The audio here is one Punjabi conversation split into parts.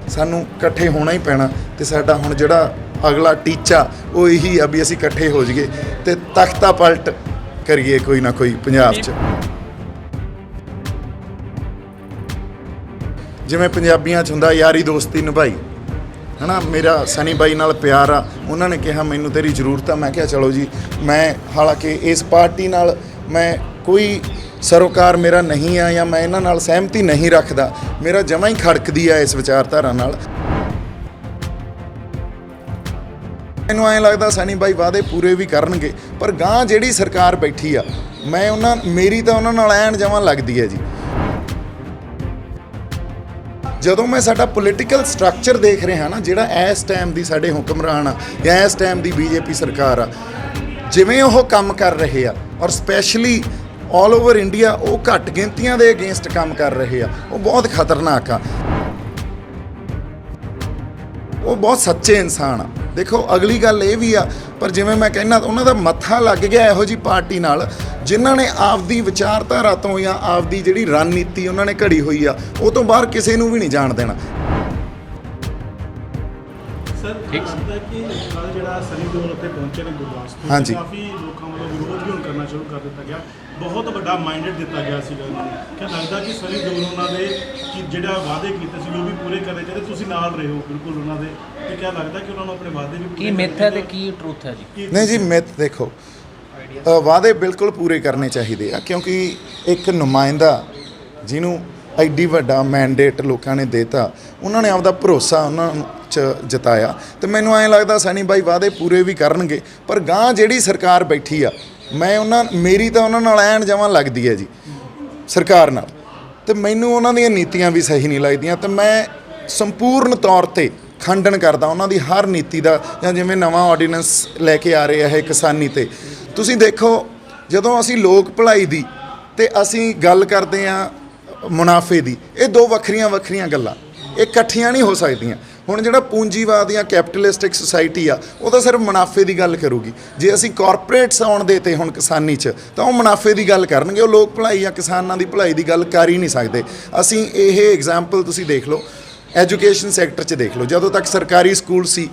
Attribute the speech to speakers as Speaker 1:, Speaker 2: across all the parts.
Speaker 1: सानू इकट्ठे होना ही पैना ते साडा हुण जिहड़ा अगला टीचा वो यही आ भी असीं इकट्ठे हो जाइए ते तख्ता पलट करिए कोई ना कोई पंजाब च। जिवें पंजाबियां च हुंदा यारी दोस्ती निभाई है ना, मेरा सनी बाई नाल प्यार आ, उन्होंने कहा मैनू तेरी जरूरत है, मैं क्या चलो जी मैं हालांकि इस पार्टी नाल मैं कोई सरोकार मेरा नहीं आ या मैं इन्हां नाल सहमति नहीं रखदा, मेरा जमा ही खड़कदी है इस विचारधारा नाल। मैनू ऐ लगदा सनी बाई वादे पूरे भी करनगे पर गांह जिहड़ी सरकार बैठी आ मैं उन्हां मेरी तां उन्हां नाल ऐन जमा लगदी है जी। ਜਦੋਂ मैं साडा पोलीटिकल स्ट्रक्चर देख रहा ना जिहड़ा इस टाइम की साडे हुक्मरान आ या इस टाइम की बीजेपी सरकार आ जिवें वो काम कर रहे आ और स्पैशली ऑल ओवर इंडिया वो घट गिनतियां दे अगेंस्ट काम कर रहे आ, वो बहुत खतरनाक आ, वो बहुत सच्चे इंसान आ। देखो अगली गल ये भी आ पर जिवें मैं कहना उन्हां दा मत्था लग गया इहो जी पार्टी नाल जिन्हां ने आपदी विचारधारा तो या आपदी जिहड़ी रणनीति उन्हां ने घड़ी हुई आ वो तो बाहर किसी नूं भी नहीं जाण देना।
Speaker 2: सर लगता कि ਜਿਹੜਾ ਸਨੀ ਦਿਓਲ ਉੱਥੇ ਪਹੁੰਚੇ ਨੇ ਗੁਰਦਾਸਪੁਰ
Speaker 1: ਹਾਂਜੀ
Speaker 2: ਕਾਫੀ ਲੋਕਾਂ ਵੱਲੋਂ ਵਿਰੋਧ ਵੀ ਹੁਣ ਕਰਨਾ ਸ਼ੁਰੂ ਕਰ ਦਿੱਤਾ ਗਿਆ, ਬਹੁਤ ਵੱਡਾ ਮਾਈਂਡਡ ਦਿੱਤਾ ਗਿਆ ਸੀਗਾ ਉਹਨਾਂ ਨੂੰ। ਕਿਆ ਲੱਗਦਾ ਕਿ ਸਨੀ ਦਿਓਲ ਉਹਨਾਂ ਦੇ ਕਿ ਜਿਹੜਾ ਵਾਅਦੇ ਕੀਤੇ ਸੀ ਉਹ ਵੀ ਪੂਰੇ ਕਰਨੇ ਚਾਹੀਦੇ, ਤੁਸੀਂ ਨਾਲ ਰਹੇ ਹੋ ਬਿਲਕੁਲ ਉਹਨਾਂ ਦੇ, ਤੇ ਕਿਆ ਲੱਗਦਾ ਕਿ ਉਹਨਾਂ ਨੂੰ ਆਪਣੇ ਵਾਅਦੇ ਵੀ
Speaker 3: ਕੀ ਮਿੱਥ ਹੈ ਤੇ ਕੀ ਟਰੂਥ ਹੈ ਜੀ?
Speaker 1: नहीं जी मिथ देखो वादे बिल्कुल पूरे करने चाहिए आ क्योंकि एक नुमाइंदा जिन्हों एड्डी वड्डा मैंडेट लोगों ने देता उन्होंने आपका भरोसा उन्होंने च जताया तो मैनू ऐ लगता सनी बाई वादे पूरे भी करनगे पर गांह जिहड़ी सरकार बैठी आ मैं उन्होंने मेरी तो उन्होंने ऐन जमा लगती है जी सरकार नाल ते मैनू उन्हों दी नीतियां भी सही नहीं लगदियां ते मैं संपूर्ण तौर पर खंडन करदा उन्हों की हर नीति का या जिवें नवां ऑर्डीनेंस लैके आ रहे है किसानी ते तुसीं देखो जदों असीं लोक भलाई दी ते असीं गल करदे आ मुनाफे दी, ये दो वक्खरियां वक्खरियां गल्लां ये इकट्ठियां नहीं हो सकदियां। हुण जिहड़ा पूंजीवाद या कैपिटलिस्टिक सोसाइटी आ वो तो सिर्फ मुनाफे की गल करूगी, जे असीं कॉरपोरेट्स आउण देते हुण किसानी च तां वो मुनाफे की गल करनगे, वो लोक भलाई या किसानां दी भलाई की गल कर ही नहीं सकदे। असीं ये एग्जाम्पल तुसीं देख लो एजुकेशन सैक्टर च देख लो, जदों तक सरकारी स्कूल सी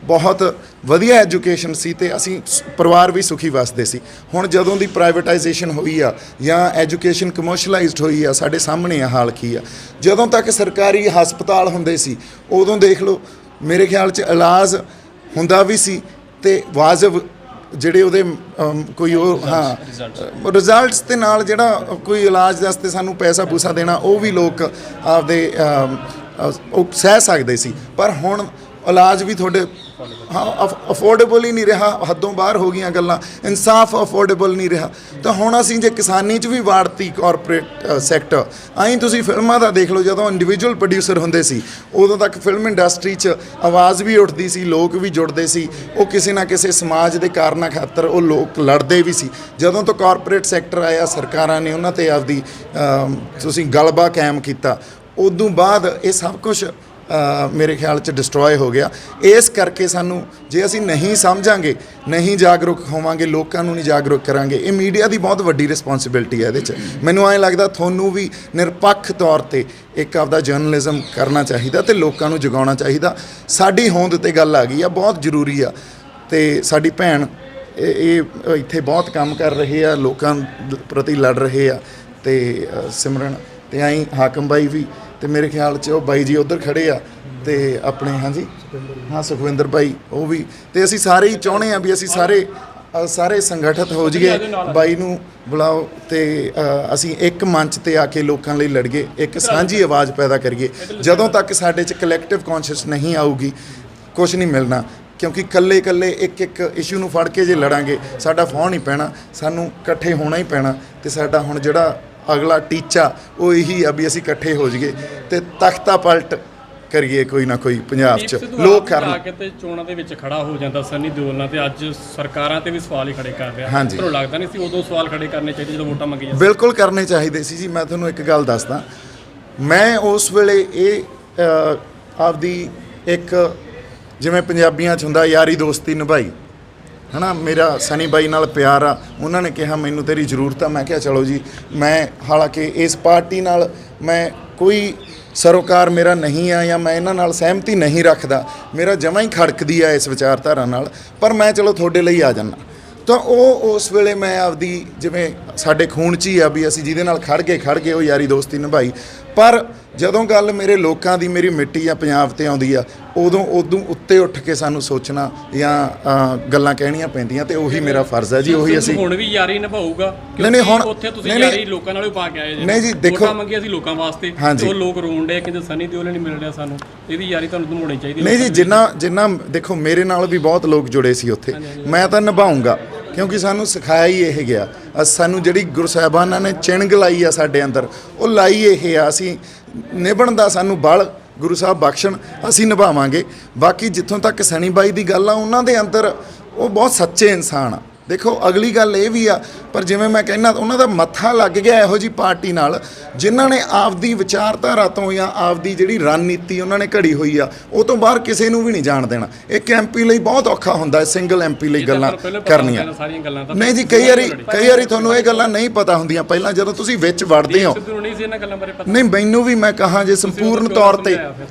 Speaker 1: बहुत वधिया एजुकेशन सी ते असीं परिवार भी सुखी वसदे सी। हुण जदों दी प्राइवेटाइजेशन हुई आ या एजुकेशन कमर्शलाइज्ड हुई आ साडे सामने आ हाल की आ। जदों तक सरकारी हस्पताल हुंदे सी उदों देख लो मेरे ख्याल च इलाज हुंदा भी सी ते वाजिब ਜਿਹੜੇ ਉਹਦੇ ਕੋਈ ਉਹ ਹਾਂ ਰਿਜ਼ਲਟਸ ਦੇ ਨਾਲ ਜਿਹੜਾ ਕੋਈ ਇਲਾਜ ਵਾਸਤੇ ਸਾਨੂੰ ਪੈਸਾ ਪੂਸਾ ਦੇਣਾ ਉਹ ਵੀ ਲੋਕ ਆਪਦੇ ਉਹ ਸਹਿ ਸਕਦੇ ਸੀ ਪਰ ਹੁਣ ਇਲਾਜ ਵੀ ਤੁਹਾਡੇ हाँ अफोर्डेबल ही नहीं रहा, हदों बाहर हो गई गल्लां, इंसाफ अफोर्डेबल नहीं रहा। तो हुण असीं जे किसानी च भी वाड़ती कॉरपोरेट सैक्टर आई तुसीं फिल्मां दा देख लो जदों इंडिविजुअल प्रोड्यूसर हुंदे सी उदों तक फिल्म इंडस्ट्री च आवाज़ भी उठदी सी, लोग भी जुड़दे सी, वो किसी ना किसी समाज के कारणों खातर वो लोग लड़ते भी सी। जदों तो कॉरपोरेट सैक्टर आया सरकारां ने उन्हां ते आपदी तुसीं गलबा कायम कीता उदों बाद ये सब कुछ मेरे ख्याल च डिस्ट्रॉय हो गया। इस करके सानू जे असीं नहीं समझांगे नहीं जागरूक होवांगे लोकां नूं नहीं जागरूक करांगे ये मीडिया की बहुत वड्डी रिस्पोंसिबिलिटी है। इहदे च मैनूं ऐ लगदा तुहानूं भी निरपक्ष तौर ते एक आपदा जर्नलिज्म करना चाहिए ते लोकां नूं जगाउणा चाहिए। साडी होंद ते गल आ गई आ बहुत जरूरी आ ते साडी भैण ये इत्थे बहुत काम कर रहे आ लोकां प्रति लड़ रहे आ ते सिमरन ते आई हाकम बाई भी तो मेरे ख्याल च वो बाई जी उधर खड़े आ ते अपने हाँ जी हाँ सुखविंदर भाई वो भी तो असीं सारे ही चाहुंदे आ भी असीं सारे संगठित हो जाइए बाई नूं बुलाओ तो असीं एक मंच ते आके लोकां लई लड़िए एक सांझी आवाज़ पैदा करिए। जदों तक साडे च कलैक्टिव कॉन्शियस नहीं आऊगी कुछ नहीं मिलना क्योंकि कल्ले कल्ले एक एक इशू नूं फड़ के जे लड़ांगे साडा फौह नहीं पैना, सानूं इकट्ठे होना ही पैना ते साडा हुण जिहड़ा अगला टीचा वो यही आ भी असीं इकट्ठे हो जाइए तो तख्ता पलट करिए कोई ना कोई पंजाब च लोग करन
Speaker 4: ते चोणां दे विच खड़ा हो जांदा सनी दिओल नाल ते अज सरकारां ते भी सवाल ही खड़े कर रहा।
Speaker 1: हाँ जी
Speaker 4: पर लगदा नहीं सी उदों सवाल खड़े करने चाहिए जदों वोटां मंगी जांदियां
Speaker 1: बिल्कुल करने चाहिए सी जी। मैं तुहानूं एक गल दसदा मैं उस वेले ये आपदी एक जिवें पंजाबियां च हुंदा यारी दोस्ती निभाई है ना, मेरा सनी बाई नाल प्यार आ, उन्होंने कहा मैनू तेरी जरूरत है, मैं क्या चलो जी मैं हालांकि इस पार्टी नाल मैं कोई ਸਰੋਕਾਰ ਮੇਰਾ ਨਹੀਂ ਆ ਜਾਂ ਮੈਂ ਇਹਨਾਂ ਨਾਲ ਸਹਿਮਤੀ ਨਹੀਂ ਰੱਖਦਾ, ਮੇਰਾ ਜਮਾਂ ਹੀ ਖੜਕਦੀ ਆ ਇਸ ਵਿਚਾਰਧਾਰਾ ਨਾਲ, ਪਰ ਮੈਂ ਚਲੋ ਤੁਹਾਡੇ ਲਈ ਆ ਜਾਂਦਾ। ਤਾਂ ਉਹ ਉਸ ਵੇਲੇ ਮੈਂ ਆਪਦੀ, ਜਿਵੇਂ ਸਾਡੇ ਖੂਨ 'ਚ ਹੀ ਆ ਵੀ ਅਸੀਂ ਜਿਹਦੇ ਨਾਲ ਖੜ ਗਏ ਉਹ ਯਾਰੀ ਦੋਸਤੀ ਨਿਭਾਈ। ਪਰ ਜਦੋਂ ਗੱਲ ਮੇਰੇ ਲੋਕਾਂ ਦੀ, ਮੇਰੀ ਮਿੱਟੀ ਜਾਂ ਪੰਜਾਬ ਤੇ ਆਉਂਦੀ ਆ, ਉਦੋਂ ਉੱਤੇ ਉੱਠ ਕੇ ਸਾਨੂੰ ਸੋਚਣਾ ਜਾਂ ਗੱਲਾਂ ਕਹਿਣੀਆਂ ਪੈਂਦੀਆਂ, ਤੇ ਉਹੀ ਮੇਰਾ ਫਰਜ਼ ਹੈ ਜੀ, ਉਹੀ ਅਸੀਂ
Speaker 4: ਹੁਣ ਵੀ ਯਾਰੀ ਨਿਭਾਊਗਾ।
Speaker 1: ਨਹੀਂ ਹੁਣ
Speaker 4: ਉੱਥੇ ਤੁਸੀਂ ਯਾਰੀ ਲੋਕਾਂ ਨਾਲੋਂ ਪਾ ਕੇ ਆਏ ਜੀ।
Speaker 1: ਨਹੀਂ ਜੀ ਦੇਖੋ,
Speaker 4: ਵੋਟਾਂ ਮੰਗੀਆਂ ਸੀ ਲੋਕਾਂ ਵਾਸਤੇ, ਉਹ ਲੋਕ ਰੋਣ ਡੇ ਕਿ ਸਨੀ ਦਿਓਲ ਨਹੀਂ ਮਿਲ ਰਿਹਾ ਸਾਨੂੰ, ਇਹਦੀ ਯਾਰੀ ਤੁਹਾਨੂੰ ਨਿਭਾਉਣੀ ਚਾਹੀਦੀ।
Speaker 1: ਨਹੀਂ ਜੀ, ਜਿੰਨਾ ਦੇਖੋ ਮੇਰੇ ਨਾਲ ਵੀ ਬਹੁਤ ਲੋਕ ਜੁੜੇ ਸੀ ਉੱਥੇ, ਮੈਂ ਤਾਂ ਨਿਭਾਊਂਗਾ, ਕਿਉਂਕਿ ਸਾਨੂੰ ਸਿਖਾਇਆ ਹੀ ਇਹ ਗਿਆ। ਸਾਨੂੰ ਜਿਹੜੀ ਗੁਰੂ ਸਾਹਿਬਾਨਾਂ ਨੇ ਚਿਣਗ ਲਾਈ ਆ ਸਾਡੇ ਅੰਦਰ, ਉਹ ਲਾਈ ਇਹ ਆ, ਅਸੀਂ ਨਿਭਣ ਦਾ ਸਾਨੂੰ ਬਲ ਗੁਰੂ ਸਾਹਿਬ ਬਖਸ਼ਣ, ਅਸੀਂ ਨਿਭਾਵਾਂਗੇ। ਬਾਕੀ ਜਿੱਥੋਂ ਤੱਕ ਸਨੀ ਬਾਈ ਦੀ ਗੱਲ ਆ, ਉਹਨਾਂ ਦੇ ਅੰਦਰ ਉਹ ਬਹੁਤ ਸੱਚੇ ਇਨਸਾਨ ਆ। ਦੇਖੋ ਅਗਲੀ ਗੱਲ ਇਹ ਵੀ ਆ, ਪਰ ਜਿਵੇਂ ਮੈਂ ਕਹਿੰਦਾ ਉਹਨਾਂ ਦਾ ਮੱਥਾ ਲੱਗ ਗਿਆ ਇਹੋ ਜੀ ਪਾਰਟੀ ਨਾਲ, ਜਿਨ੍ਹਾਂ ਨੇ ਆਪਦੀ ਵਿਚਾਰਧਾਰਾ ਤੋਂ ਜਾਂ ਆਪਦੀ ਜਿਹੜੀ ਰਣਨੀਤੀ ਉਹਨਾਂ ਨੇ ਘੜੀ ਹੋਈ ਆ, ਉਹ ਤੋਂ ਬਾਹਰ ਕਿਸੇ ਨੂੰ ਵੀ ਨਹੀਂ ਜਾਣ ਦੇਣਾ। ਇੱਕ ਐਮਪੀ ਲਈ ਬਹੁਤ ਔਖਾ ਹੁੰਦਾ ਹੈ ਸਿੰਗਲ ਐਮਪੀ ਲਈ ਗੱਲਾਂ ਕਰਨੀਆਂ। ਨਹੀਂ ਜੀ, ਕਈ ਵਾਰੀ ਤੁਹਾਨੂੰ ਇਹ ਗੱਲਾਂ ਨਹੀਂ ਪਤਾ ਹੁੰਦੀਆਂ ਪਹਿਲਾਂ, ਜਦੋਂ ਤੁਸੀਂ ਵਿੱਚ ਵੜਦੇ ਹੋ। ਨਹੀਂ, ਮੈਨੂੰ ਵੀ ਮੈਂ ਕਹਾਂ ਜੇ ਸੰਪੂਰਨ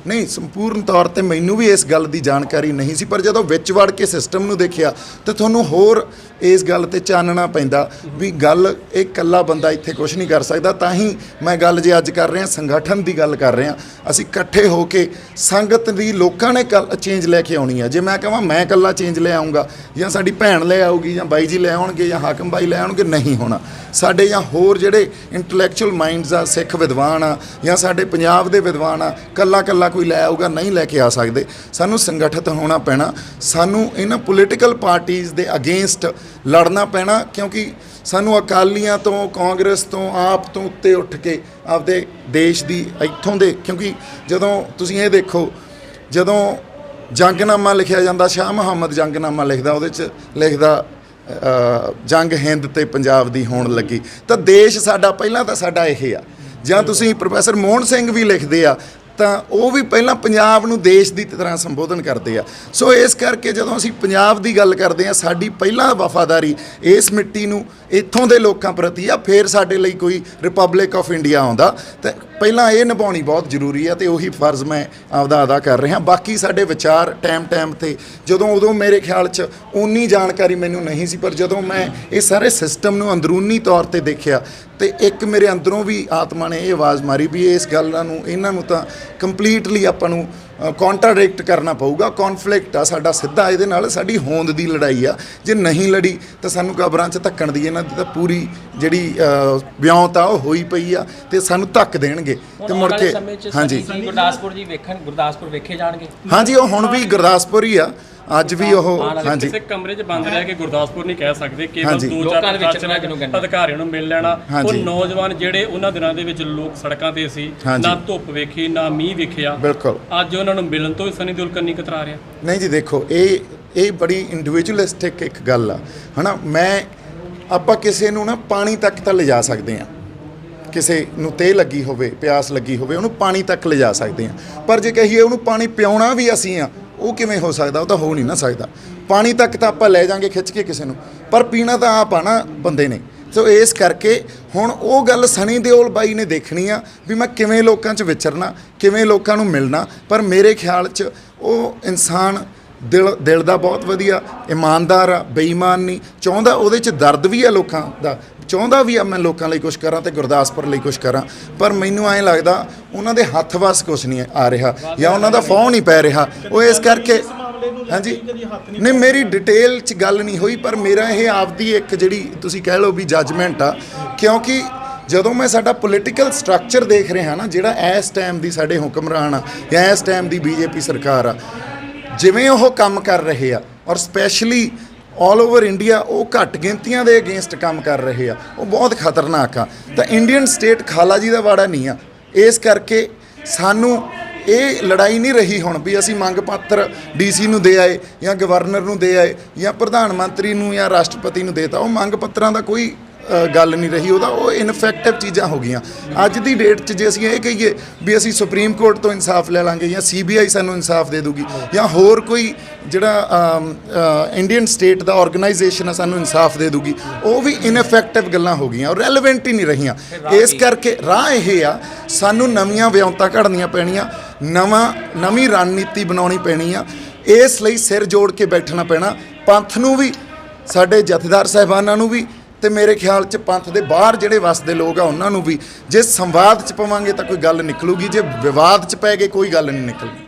Speaker 1: ਤੌਰ ਤੇ ਮੈਨੂੰ ਵੀ ਇਸ ਗੱਲ ਦੀ ਜਾਣਕਾਰੀ ਨਹੀਂ ਸੀ, ਪਰ ਜਦੋਂ ਵਿੱਚ ਵੜ ਕੇ ਸਿਸਟਮ ਨੂੰ ਦੇਖਿਆ ਤੇ ਤੁਹਾਨੂੰ ਹੋਰ ਇਸ ਗੱਲ ਤੇ ਚਾਨਣਾ ਪੈਂਦਾ ਵੀ ਗੱਲ, ਇਹ ਇਕੱਲਾ ਬੰਦਾ ਇੱਥੇ ਕੁਝ ਨਹੀਂ ਕਰ ਸਕਦਾ। ਤਾਂ ਹੀ ਮੈਂ ਗੱਲ ਜੇ ਅੱਜ ਕਰ ਰਿਹਾ ਸੰਗਠਨ ਦੀ ਗੱਲ ਕਰ ਰਿਹਾ, ਅਸੀਂ ਇਕੱਠੇ ਹੋ ਕੇ ਸੰਗਤ ਦੀ, ਲੋਕਾਂ ਨੇ ਚੇਂਜ ਲੈ ਕੇ ਆਉਣੀ ਆ। ਜੇ ਮੈਂ ਕਹਾਂ ਮੈਂ ਇਕੱਲਾ ਚੇਂਜ ਲੈ ਆਉਂਗਾ ਜਾਂ ਸਾਡੀ ਭੈਣ ਲੈ ਆਊਗੀ ਜਾਂ ਬਾਈ ਜੀ ਲੈ ਆਉਣਗੇ ਜਾਂ ਹਾਕਮ ਬਾਈ ਲੈ ਆਉਣਗੇ, ਨਹੀਂ ਹੋਣਾ। ਸਾਡੇ ਜਾਂ ਹੋਰ ਜਿਹੜੇ ਇੰਟੈਲੈਕਚੁਅਲ ਮਾਈਂਡਸ ਆ, ਸਿੱਖ ਵਿਦਵਾਨ ਆ ਜਾਂ ਸਾਡੇ ਪੰਜਾਬ ਦੇ ਵਿਦਵਾਨ ਆ, ਕੱਲਾ ਕੋਈ ਲੈ ਆਊਗਾ, ਨਹੀਂ ਲੈ ਕੇ ਆ ਸਕਦੇ। ਸਾਨੂੰ ਸੰਗਠਿਤ ਹੋਣਾ ਪੈਣਾ, ਸਾਨੂੰ ਇਹਨਾਂ ਪੋਲੀਟੀਕਲ ਪਾਰਟੀਆਂ ਦੇ ਅਗੇਂਸਟ ਲੜਨਾ ਪੈਣਾ, ਕਿਉਂਕਿ ਸਾਨੂੰ ਅਕਾਲੀਆਂ ਤੋਂ, ਕਾਂਗਰਸ ਤੋਂ, ਆਪ ਤੋਂ ਉੱਤੇ ਉੱਠ ਕੇ ਆਪਦੇ ਦੇਸ਼ ਦੀ ਇੱਥੋਂ ਦੇ, ਕਿਉਂਕਿ ਜਦੋਂ ਤੁਸੀਂ ਇਹ ਦੇਖੋ, ਜਦੋਂ ਜੰਗਨਾਮਾ ਲਿਖਿਆ ਜਾਂਦਾ, ਸ਼ਾਹ ਮੁਹੰਮਦ ਜੰਗਨਾਮਾ ਲਿਖਦਾ, ਉਹਦੇ 'ਚ ਲਿਖਦਾ ਜੰਗ ਹਿੰਦ ਤੇ ਪੰਜਾਬ ਦੀ ਹੋਣ ਲੱਗੀ, ਤਾਂ ਦੇਸ਼ ਸਾਡਾ ਪਹਿਲਾਂ ਤਾਂ ਸਾਡਾ ਇਹ ਆ। ਜਾਂ ਤੁਸੀਂ ਪ੍ਰੋਫੈਸਰ ਮੋਹਨ ਸਿੰਘ ਵੀ ਲਿਖਦੇ ਆ, ਤਾਂ ਉਹ ਵੀ ਪਹਿਲਾਂ ਪੰਜਾਬ ਨੂੰ ਦੇਸ਼ ਦੀ ਤਰ੍ਹਾਂ ਸੰਬੋਧਨ ਕਰਦੇ ਆ। ਸੋ ਇਸ ਕਰਕੇ ਜਦੋਂ ਅਸੀਂ ਪੰਜਾਬ ਦੀ ਗੱਲ ਕਰਦੇ ਆ, ਸਾਡੀ ਪਹਿਲਾਂ ਵਫਾਦਾਰੀ ਇਸ ਮਿੱਟੀ ਨੂੰ, ਇੱਥੋਂ ਦੇ ਲੋਕਾਂ ਪ੍ਰਤੀ ਆ, ਫਿਰ ਸਾਡੇ ਲਈ ਕੋਈ ਰਿਪਬਲਿਕ ਆਫ ਇੰਡੀਆ ਆਉਂਦਾ, ਤਾਂ ਪਹਿਲਾਂ ਇਹ ਨਿਭਾਉਣੀ ਬਹੁਤ ਜ਼ਰੂਰੀ ਆ, ਤੇ ਉਹੀ ਫਰਜ਼ ਮੈਂ ਆਪਦਾ ਅਦਾ ਕਰ ਰਿਹਾ। ਬਾਕੀ ਸਾਡੇ ਵਿਚਾਰ ਟਾਈਮ 'ਤੇ, ਉਦੋਂ ਮੇਰੇ ਖਿਆਲ 'ਚ ਉਨੀ ਜਾਣਕਾਰੀ ਮੈਨੂੰ ਨਹੀਂ ਸੀ, ਪਰ ਜਦੋਂ ਮੈਂ ਇਹ ਸਾਰੇ ਸਿਸਟਮ ਨੂੰ ਅੰਦਰੂਨੀ ਤੌਰ 'ਤੇ ਦੇਖਿਆ, ਤੇ ਇੱਕ ਮੇਰੇ ਅੰਦਰੋਂ ਵੀ ਆਤਮਾ ਨੇ ਇਹ ਆਵਾਜ਼ ਮਾਰੀ ਵੀ ਇਸ ਗੱਲਾਂ ਨੂੰ, ਇਹਨਾਂ ਨੂੰ ਤਾਂ ਕੰਪਲੀਟਲੀ ਆਪਾਂ ਨੂੰ ਕੰਟਰਾਡਿਕਟ ਕਰਨਾ ਪਊਗਾ। ਕੌਨਫਲਿਕਟ ਆ ਸਾਡਾ ਸਿੱਧਾ, ਇਹਦੇ ਨਾਲ ਸਾਡੀ ਹੋਂਦ ਦੀ ਲੜਾਈ ਆ। ਜੇ ਨਹੀਂ ਲੜੀ ਤਾਂ ਸਾਨੂੰ ਕਬਰਾਂ 'ਚ ਧੱਕਣ ਦੀ, ਇਹਨਾਂ ਦੀ ਤਾਂ ਪੂਰੀ ਜਿਹੜੀ ਵਿਉਂਤ ਆ ਉਹ ਹੋਈ ਪਈ ਆ, ਤੇ ਸਾਨੂੰ ਧੱਕ ਦੇਣਗੇ ਤੇ ਮੁੜ ਕੇ। ਹਾਂਜੀ,
Speaker 3: ਗੁਰਦਾਸਪੁਰ ਵੇਖੇ ਜਾਣਗੇ।
Speaker 1: ਹਾਂਜੀ, ਉਹ ਹੁਣ ਵੀ ਗੁਰਦਾਸਪੁਰ ਹੀ ਆ, ਅੱਜ ਵੀ ਉਹ। ਹਾਂਜੀ,
Speaker 4: ਕਿਸੇ ਕਮਰੇ 'ਚ ਬੰਦ ਰਹਿ ਕੇ ਗੁਰਦਾਸਪੁਰ ਨਹੀਂ ਕਹਿ ਸਕਦੇ, ਕੇਵਲ 2-4 ਅਧਿਕਾਰੀਆਂ ਨੂੰ ਮਿਲ ਲੈਣਾ। ਉਹ ਨੌਜਵਾਨ ਜਿਹੜੇ ਉਹਨਾਂ ਦਿਨਾਂ ਦੇ ਵਿੱਚ ਲੋਕ ਸੜਕਾਂ ਤੇ ਸੀ, ਨਾ ਧੁੱਪ ਵੇਖੀ ਨਾ ਮੀਂਹ ਵੇਖਿਆ,
Speaker 1: ਬਿਲਕੁਲ
Speaker 4: ਅੱਜ ਉਹਨਾਂ ਨੂੰ ਮਿਲਣ ਤੋਂ ਸਨੀ ਦਿਓਲ ਕੰਨੀ ਕਤਰਾ ਰਿਹਾ।
Speaker 1: ਨਹੀਂ ਜੀ, ਦੇਖੋ ਇਹ ਬੜੀ ਇੰਡੀਵਿਜੂਅਲਿਸਟਿਕ ਇੱਕ ਗੱਲ ਆ, ਹੈ ਨਾ। ਆਪਾਂ ਕਿਸੇ ਨੂੰ ਨਾ ਪਾਣੀ ਤੱਕ ਤਾਂ ਲਿਜਾ ਸਕਦੇ ਹਾਂ, ਕਿਸੇ ਨੂੰ ਤੇਹ ਲੱਗੀ ਹੋਵੇ, ਪਿਆਸ ਲੱਗੀ ਹੋਵੇ, ਉਹਨੂੰ ਪਾਣੀ ਤੱਕ ਲਿਜਾ ਸਕਦੇ ਹਾਂ, ਪਰ ਜੇ ਕਹੀਏ ਉਹਨੂੰ ਪਾਣੀ ਪਿਆਉਣਾ ਵੀ ਅਸੀਂ ਆ, ਉਹ ਕਿਵੇਂ ਹੋ ਸਕਦਾ? ਉਹ ਤਾਂ ਹੋ ਨਹੀਂ ਨਾ ਸਕਦਾ। ਪਾਣੀ ਤੱਕ ਤਾਂ ਆਪਾਂ ਲੈ ਜਾਾਂਗੇ ਖਿੱਚ ਕੇ ਕਿਸੇ ਨੂੰ, ਪਰ ਪੀਣਾ ਤਾਂ ਆਪ ਆ ਨਾ ਬੰਦੇ ਨੇ। ਸੋ ਇਸ ਕਰਕੇ ਹੁਣ ਉਹ ਗੱਲ ਸਨੀ ਦਿਓਲ ਬਾਈ ਨੇ ਦੇਖਣੀ ਆ ਵੀ ਮੈਂ ਕਿਵੇਂ ਲੋਕਾਂ 'ਚ ਵਿਚਰਨਾ, ਕਿਵੇਂ ਲੋਕਾਂ ਨੂੰ ਮਿਲਣਾ। ਪਰ ਮੇਰੇ ਖਿਆਲ 'ਚ ਉਹ ਇਨਸਾਨ ਦਿਲ ਦਾ ਬਹੁਤ ਵਧੀਆ, ਇਮਾਨਦਾਰ ਆ, ਬੇਈਮਾਨ ਨਹੀਂ, ਚਾਹੁੰਦਾ, ਉਹਦੇ 'ਚ ਦਰਦ ਵੀ ਆ ਲੋਕਾਂ ਦਾ, ਚਾਹੁੰਦਾ ਵੀ ਆ ਮੈਂ ਲੋਕਾਂ ਲਈ ਕੁਛ ਕਰਾਂ ਤੇ ਗੁਰਦਾਸਪੁਰ ਲਈ ਕੁਛ ਕਰਾਂ। ਪਰ ਮੈਨੂੰ ਐਂ ਲੱਗਦਾ ਉਹਨਾਂ ਦੇ ਹੱਥ ਵੱਸ ਕੁਛ ਨਹੀਂ ਆ ਰਿਹਾ, ਜਾਂ ਉਹਨਾਂ ਦਾ ਫੌਂ ਨਹੀਂ ਪੈ ਰਿਹਾ। ਉਹ ਇਸ ਕਰਕੇ, ਹਾਂਜੀ, ਨਹੀਂ ਮੇਰੀ ਡਿਟੇਲ 'ਚ ਗੱਲ ਨਹੀਂ ਹੋਈ, ਪਰ ਮੇਰਾ ਇਹ ਆਪਦੀ ਇੱਕ ਜਿਹੜੀ ਤੁਸੀਂ ਕਹਿ ਲਓ ਵੀ ਜੱਜਮੈਂਟ ਆ, ਕਿਉਂਕਿ ਜਦੋਂ ਮੈਂ ਸਾਡਾ ਪੋਲੀਟੀਕਲ ਸਟਰਕਚਰ ਦੇਖ ਰਿਹਾ ਨਾ, ਜਿਹੜਾ ਇਸ ਟਾਈਮ ਦੀ ਸਾਡੇ ਹੁਕਮਰਾਨ ਆ ਜਾਂ ਇਸ ਟਾਈਮ ਦੀ ਬੀਜੇਪੀ ਸਰਕਾਰ ਆ, ਜਿਵੇਂ ਉਹ ਕੰਮ ਕਰ ਰਹੇ ਆ, ਔਰ ਸਪੈਸ਼ਲੀ ਆਲ ਓਵਰ ਇੰਡੀਆ ਉਹ ਘੱਟ ਗਿਣਤੀਆਂ ਦੇ ਅਗੇਂਸਟ ਕੰਮ ਕਰ ਰਹੇ ਆ, ਉਹ ਬਹੁਤ ਖਤਰਨਾਕ ਆ। ਤਾਂ ਇੰਡੀਅਨ ਸਟੇਟ ਖਾਲਾ ਜੀ ਦਾ ਵਾੜਾ ਨਹੀਂ ਆ। ਇਸ ਕਰਕੇ ਸਾਨੂੰ ਇਹ ਲੜਾਈ ਨਹੀਂ ਰਹੀ ਹੁਣ ਵੀ ਅਸੀਂ ਮੰਗ ਪੱਤਰ ਡੀਸੀ ਨੂੰ ਦੇ ਆਏ ਜਾਂ ਗਵਰਨਰ ਨੂੰ ਦੇ ਆਏ ਜਾਂ ਪ੍ਰਧਾਨ ਮੰਤਰੀ ਨੂੰ ਜਾਂ ਰਾਸ਼ਟਰਪਤੀ ਨੂੰ ਦੇਤਾ। ਉਹ ਮੰਗ ਪੱਤਰਾਂ ਦਾ ਕੋਈ ਗੱਲ ਨਹੀਂ ਰਹੀ, ਉਹਦਾ ਉਹ ਇਨਫੈਕਟਿਵ ਚੀਜ਼ਾਂ ਹੋ ਗਈਆਂ। ਅੱਜ ਦੀ ਡੇਟ 'ਚ ਜੇ ਅਸੀਂ ਇਹ ਕਹੀਏ ਵੀ ਅਸੀਂ ਸੁਪਰੀਮ ਕੋਰਟ ਤੋਂ ਇਨਸਾਫ ਲੈ ਲਾਂਗੇ ਜਾਂ CBI ਸਾਨੂੰ ਇਨਸਾਫ ਦੇ ਦੂਗੀ ਜਾਂ ਹੋਰ ਕੋਈ ਜਿਹੜਾ ਇੰਡੀਅਨ ਸਟੇਟ ਦਾ ਆਰਗੇਨਾਈਜੇਸ਼ਨ ਆ ਸਾਨੂੰ ਇਨਸਾਫ ਦੇ ਦੂਗੀ, ਉਹ ਵੀ ਇਨਫੈਕਟਿਵ ਗੱਲਾਂ ਹੋ ਗਈਆਂ, ਉਹ ਰੈਲੇਵੈਂਟ ਹੀ ਨਹੀਂ ਰਹੀਆਂ। ਇਸ ਕਰਕੇ ਰਾਹ ਇਹ ਆ, ਸਾਨੂੰ ਨਵੀਆਂ ਵਿਉਂਤਾਂ ਘੜਨੀਆਂ ਪੈਣੀਆਂ, ਨਵੀਂ ਰਣਨੀਤੀ ਬਣਾਉਣੀ ਪੈਣੀ ਆ। ਇਸ ਲਈ ਸਿਰ ਜੋੜ ਕੇ ਬੈਠਣਾ ਪੈਣਾ, ਪੰਥ ਨੂੰ ਵੀ, ਸਾਡੇ ਜਥੇਦਾਰ ਸਾਹਿਬਾਨਾਂ ਨੂੰ ਵੀ, ਤੇ ਮੇਰੇ ਖਿਆਲ 'ਚ ਪੰਥ ਦੇ ਬਾਹਰ ਜਿਹੜੇ ਵਸਦੇ ਲੋਕ ਆ ਉਹਨਾਂ ਨੂੰ ਵੀ। ਜੇ ਸੰਵਾਦ 'ਚ ਪਵਾਂਗੇ ਤਾਂ ਕੋਈ ਗੱਲ ਨਿਕਲੂਗੀ, ਜੇ ਵਿਵਾਦ 'ਚ ਪੈ ਗਏ ਕੋਈ ਗੱਲ ਨਹੀਂ ਨਿਕਲਦੀ।